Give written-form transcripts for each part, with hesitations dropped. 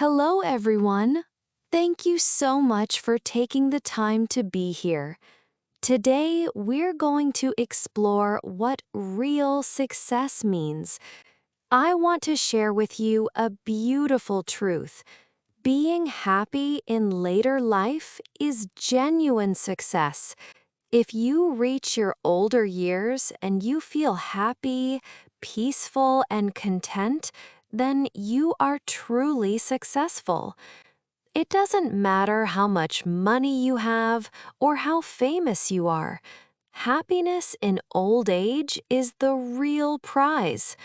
Hello, everyone. Thank you so much for taking the time to be here. Today, we're going to explore what real success means. I want to share with you a beautiful truth. Being happy in later life is genuine success. If you reach your older years and you feel happy, peaceful, and content, then you are truly successful. It doesn't matter how much money you have or how famous you are. Happiness in old age is the real prize.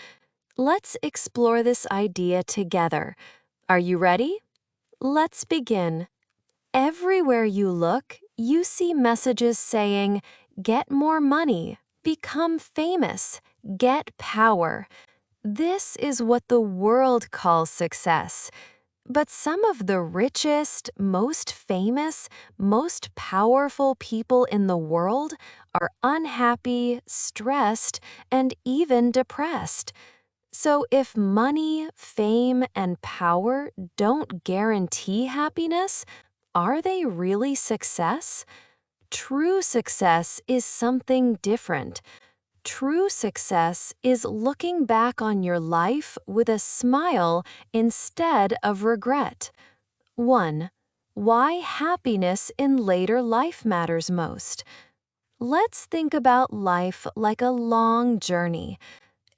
Let's explore this idea together. Are you ready? Let's begin. Everywhere you look, you see messages saying, get more money, become famous, get power. This is what the world calls success. But some of the richest, most famous, most powerful people in the world are unhappy, stressed, and even depressed. So if money, fame, and power don't guarantee happiness, are they really success? True success is something different. True success is looking back on your life with a smile instead of regret. 1. Why happiness in later life matters most. Let's think about life like a long journey.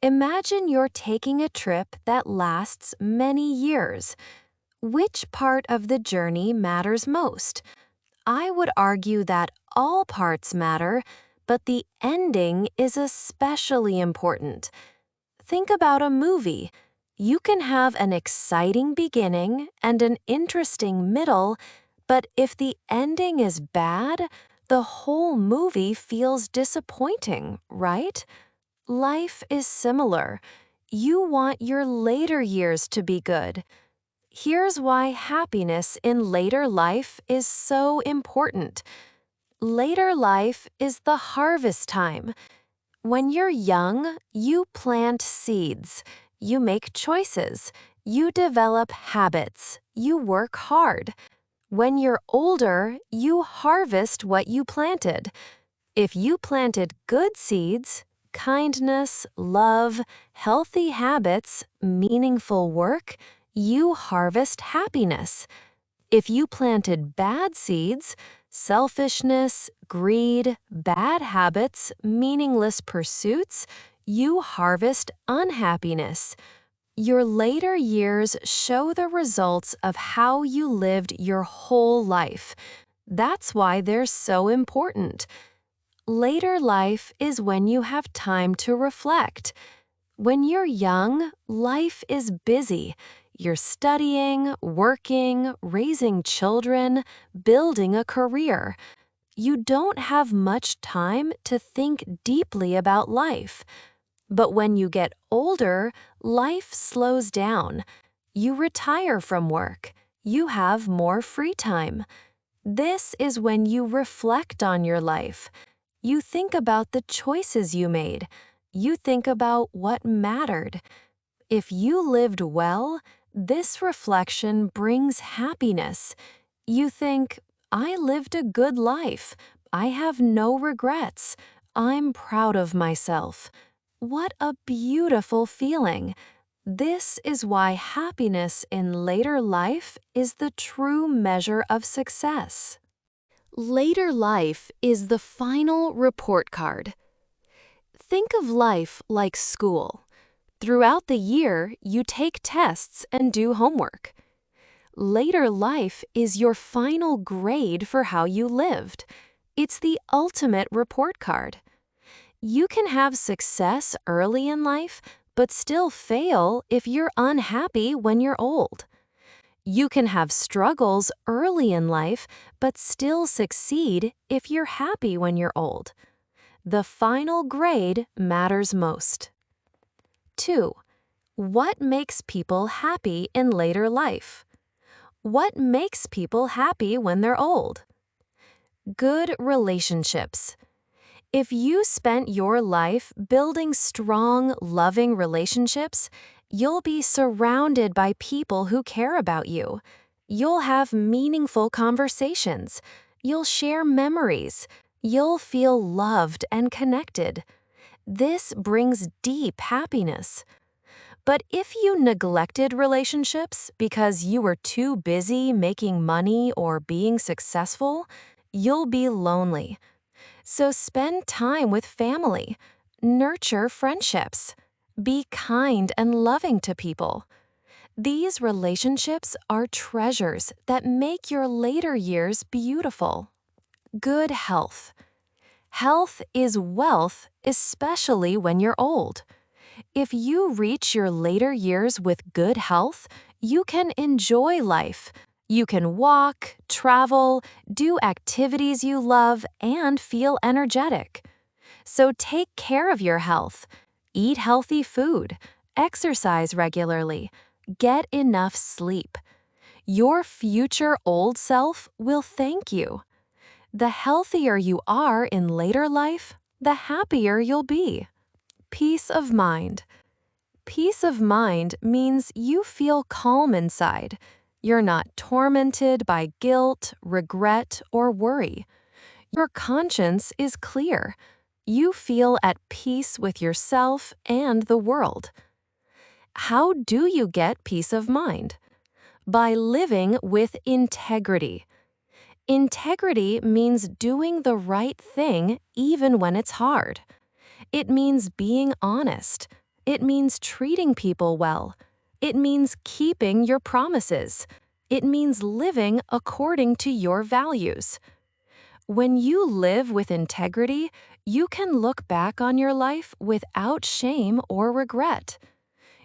Imagine you're taking a trip that lasts many years. Which part of the journey matters most? I would argue that all parts matter, but the ending is especially important. Think about a movie. You can have an exciting beginning and an interesting middle, but if the ending is bad, the whole movie feels disappointing, right? Life is similar. You want your later years to be good. Here's why happiness in later life is so important. Later life is the harvest time. When you're young, you plant seeds, you make choices, you develop habits, you work hard. When you're older, you harvest what you planted. If you planted good seeds, kindness, love, healthy habits, meaningful work, you harvest happiness. If you planted bad seeds, selfishness, greed, bad habits, meaningless pursuits, you harvest unhappiness. Your later years show the results of how you lived your whole life. That's why they're so important. Later life is when you have time to reflect. When you're young, life is busy. You're studying, working, raising children, building a career. You don't have much time to think deeply about life. But when you get older, life slows down. You retire from work. You have more free time. This is when you reflect on your life. You think about the choices you made. You think about what mattered. If you lived well, this reflection brings happiness. You think, I lived a good life. I have no regrets. I'm proud of myself. What a beautiful feeling. This is why happiness in later life is the true measure of success. Later life is the final report card. Think of life like school. Throughout the year, you take tests and do homework. Later life is your final grade for how you lived. It's the ultimate report card. You can have success early in life, but still fail if you're unhappy when you're old. You can have struggles early in life, but still succeed if you're happy when you're old. The final grade matters most. 2. What makes people happy in later life? What makes people happy when they're old? Good relationships. If you spent your life building strong, loving relationships, You'll be surrounded by people who care about you. You'll have meaningful conversations. You'll share memories. You'll feel loved and connected. This brings deep happiness. But if you neglected relationships because you were too busy making money or being successful, you'll be lonely. So spend time with family. Nurture friendships. Be kind and loving to people. These relationships are treasures that make your later years beautiful. Good health. Health is wealth, especially when you're old. If you reach your later years with good health, you can enjoy life. You can walk, travel, do activities you love, and feel energetic. So take care of your health. Eat healthy food. Exercise regularly. Get enough sleep. Your future old self will thank you. The healthier you are in later life, the happier you'll be. Peace of mind. Peace of mind means you feel calm inside. You're not tormented by guilt, regret, or worry. Your conscience is clear. You feel at peace with yourself and the world. How do you get peace of mind? By living with integrity. Integrity means doing the right thing even when it's hard. It means being honest. It means treating people well. It means keeping your promises. It means living according to your values. When you live with integrity, you can look back on your life without shame or regret.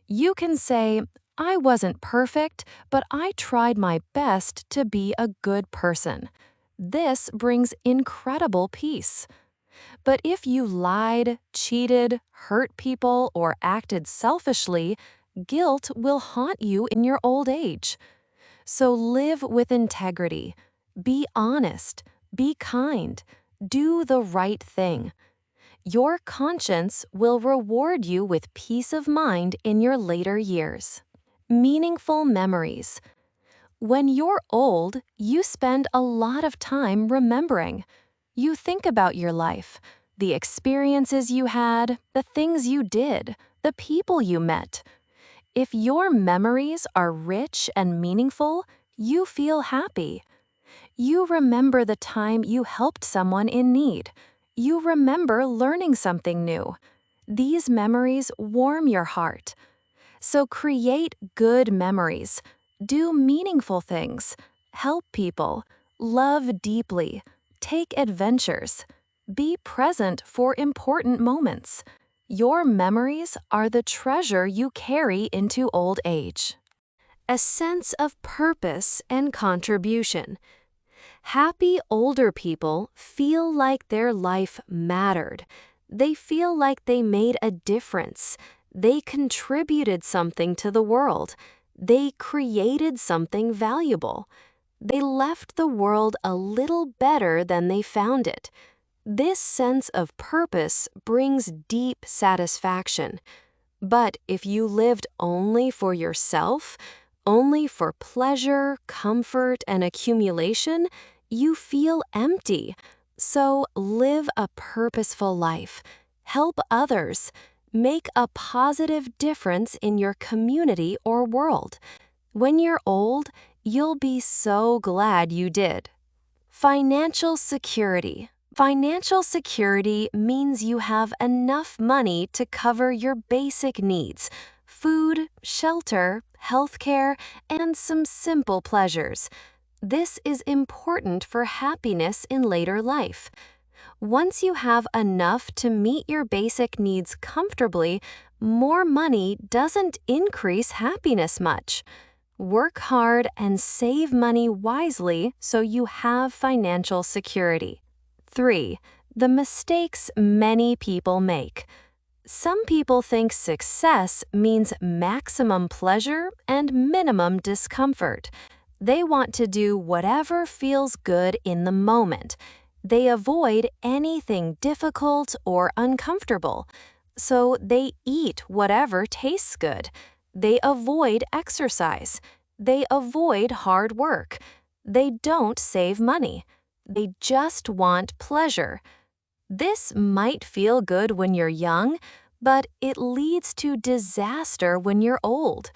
You can say, I wasn't perfect, but I tried my best to be a good person. This brings incredible peace. But if you lied, cheated, hurt people, or acted selfishly, guilt will haunt you in your old age. So live with integrity. Be honest. Be kind. Do the right thing. Your conscience will reward you with peace of mind in your later years. Meaningful memories. When you're old, you spend a lot of time remembering. You think about your life, the experiences you had, the things you did, the people you met. If your memories are rich and meaningful, you feel happy. You remember the time you helped someone in need. You remember learning something new. These memories warm your heart. So create good memories. Do meaningful things. Help people. Love deeply. Take adventures. Be present for important moments. Your memories are the treasure you carry into old age. A sense of purpose and contribution. Happy older people feel like their life mattered. They feel like they made a difference. They contributed something to the world. They created something valuable. They left the world a little better than they found it. This sense of purpose brings deep satisfaction. But if you lived only for yourself, only for pleasure, comfort, and accumulation, you feel empty. So live a purposeful life. Help others. Make a positive difference in your community or world. When you're old, you'll be so glad you did. Financial security. Financial security means you have enough money to cover your basic needs: food, shelter, healthcare, and some simple pleasures. This is important for happiness in later life. Once you have enough to meet your basic needs comfortably, more money doesn't increase happiness much. Work hard and save money wisely so you have financial security. 3. The mistakes many people make. Some people think success means maximum pleasure and minimum discomfort. They want to do whatever feels good in the moment. They avoid anything difficult or uncomfortable. So they eat whatever tastes good. They avoid exercise. They avoid hard work. They don't save money. They just want pleasure. This might feel good when you're young, but it leads to disaster when you're old.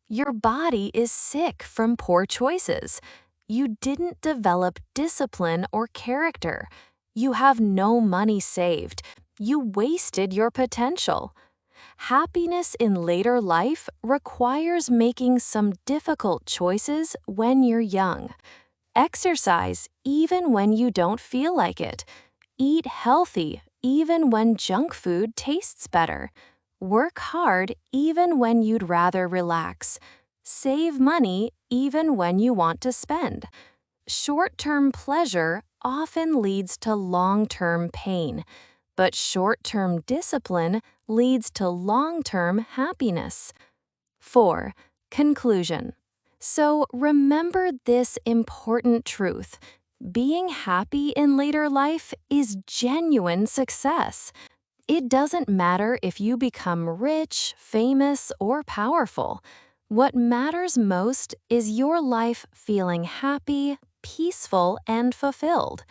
Your body is sick from poor choices. You didn't develop discipline or character. You have no money saved. You wasted your potential. Happiness in later life requires making some difficult choices when you're young. Exercise even when you don't feel like it. Eat healthy even when junk food tastes better. Work hard even when you'd rather relax. Save money even when you want to spend. Short-term pleasure often leads to long-term pain, but short-term discipline leads to long-term happiness. 4. Conclusion. So remember this important truth. Being happy in later life is genuine success. It doesn't matter if you become rich, famous, or powerful. What matters most is your life feeling happy, peaceful, and fulfilled.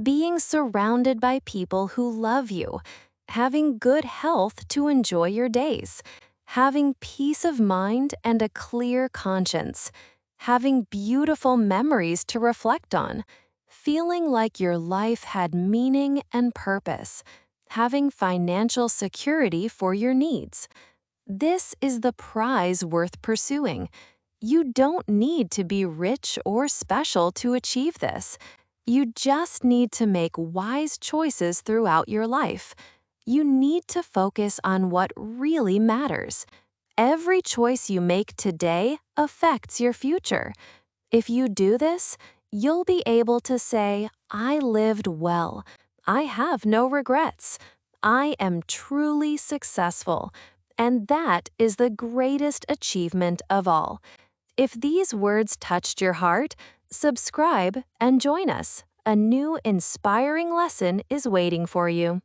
Being surrounded by people who love you. Having good health to enjoy your days. Having peace of mind and a clear conscience. Having beautiful memories to reflect on. Feeling like your life had meaning and purpose. Having financial security for your needs. This is the prize worth pursuing. You don't need to be rich or special to achieve this. You just need to make wise choices throughout your life. You need to focus on what really matters. Every choice you make today affects your future. If you do this, you'll be able to say, I lived well. I have no regrets. I am truly successful. And that is the greatest achievement of all. If these words touched your heart, subscribe and join us. A new inspiring lesson is waiting for you.